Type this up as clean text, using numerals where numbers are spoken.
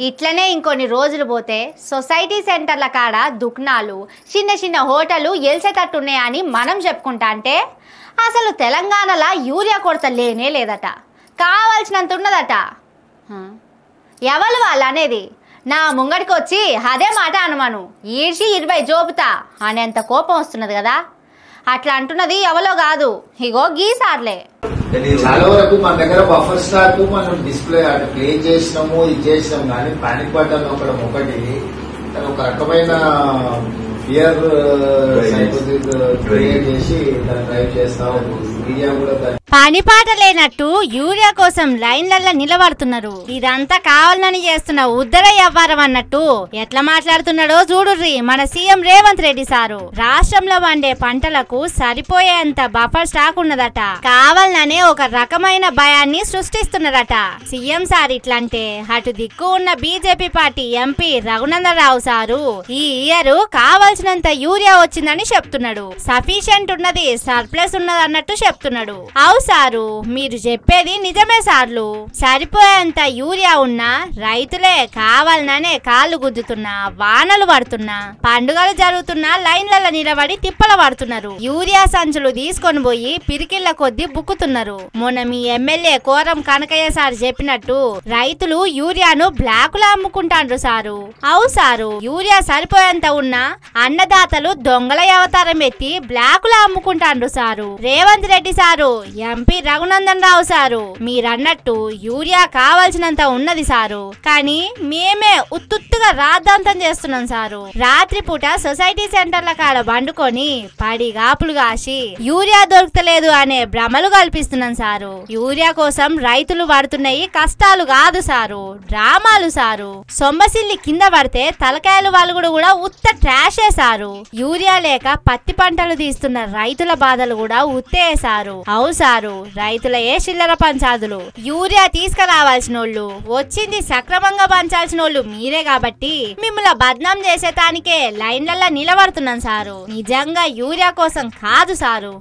ఇట్లనే ఇంకొన్ని రోజులు పోతే సొసైటీ సెంటర్ల కాడ దుకాణాలు చిన్న చిన్న హోటళ్ళు ఎల్సేటట్టున్నాయని మనం చెప్పుకుంటా అంటే అసలు తెలంగాణలో యూరియా కొరత లేనే లేదట, కావాల్సినంత ఉన్నదట. ఎవరు వాళ్ళు అనేది? నా ముంగడికి వచ్చి అదే మాట అనుమాను, ఈడ్చి 20 జోపుతా అనేంత కోపం వస్తున్నది కదా. అట్లా అంటున్నది ఎవరో కాదు, ఇగో గీసార్లే. చాలా వరకు మన దగ్గర బఫర్ స్టాక్ మనం డిస్ప్లే ప్లే చేసినాము, ఇది చేసినాం, కానీ పానిక్ బటన్ ఒకటి ఒక రకమైన ఫియర్ సైకోసిస్ క్రియేట్ చేసి దాన్ని డ్రైవ్ చేస్తా ఉంటుంది. మీడియా కూడా పనిపాట లేనట్టు యూరియా కోసం లైన్లల్లో నిలబడుతున్నారు. ఇదంతా కావాలని చేస్తున్న ఉద్దర వ్యవహారం అన్నట్టు ఎట్లా మాట్లాడుతున్నాడో చూడుర్రి మన సీఎం రేవంత్ రెడ్డి సారు. రాష్ట్రంలో వండే పంటలకు సరిపోయేంత బఫర్ స్టాక్ ఉన్నదట, కావాలనే ఒక రకమైన భయాన్ని సృష్టిస్తున్నారట. సీఎం సార్ ఇట్లంటే అటు దిక్కు ఉన్న BJP party MP Raghunandan Rao sir ఈ ఇయర్ కావాల్సినంత యూరియా వచ్చిందని చెప్తున్నాడు. సఫిషియెంట్ ఉన్నది, సర్ప్లస్ ఉన్నది అన్నట్టు చెప్తున్నాడు. సారు మీరు చెప్పేది నిజమే సార్లు, సరిపోయేంత యూరియా ఉన్నా రైతులే కావాలనే కాళ్ళు గుద్దుతున్నా, వానలు పడుతున్నా, పండుగలు జరుగుతున్నా లైన్లలో నిలబడి తిప్పల పడుతున్నారు. యూరియా సంచులు తీసుకొని పోయి పిరికిళ్ల కొద్దీ బుక్కుతున్నారు. మొన్న మీ ఎమ్మెల్యే కోరం కనకయ్య సార్ చెప్పినట్టు రైతులు యూరియాను బ్లాకులో అమ్ముకుంటాండ్రు సారు. సారు యూరియా సరిపోయేంత ఉన్నా అన్నదాతలు దొంగల అవతారం ఎత్తి బ్లాకులో అమ్ముకుంటాండ్రు sir. Revanth Reddy sir, MP Raghunandan Rao sir మీరన్నట్టు యూరియా కావాల్సినంత ఉన్నది సారు, కానీ మేమే ఉత్తుత్తుగా రాద్ధాంతం చేస్తున్నాం సారు. రాత్రి పూట సొసైటీ సెంటర్ల కాడ బండుకొని పడి గాపులు కాసి యూరియా దొరకలేదు అనే భ్రమలు కల్పిస్తున్నాం సారు. యూరియా కోసం రైతులు పడుతున్నాయి కష్టాలు కాదు సారు, డ్రామాలు సారు. సొమ్మసిల్లి కింద పడితే తలకాయలు వాళ్ళు కూడా ఉత్త ట్రాషే సారు. యూరియా లేక పత్తి పంటలు తీస్తున్న రైతుల బాధలు కూడా ఉత్తేసారు. సారు రైతుల చిల్లర పంచాదులు. యూరియా తీసుకురావాల్సినోళ్ళు వచ్చింది సక్రమంగా పంచాల్సిన వాళ్ళు మీరే కాబట్టి మిమ్మల్ని బద్నాం చేసేటానికే లైన్లలో నిలబడుతున్నాం సారు, నిజంగా యూరియా కోసం కాదు సారు.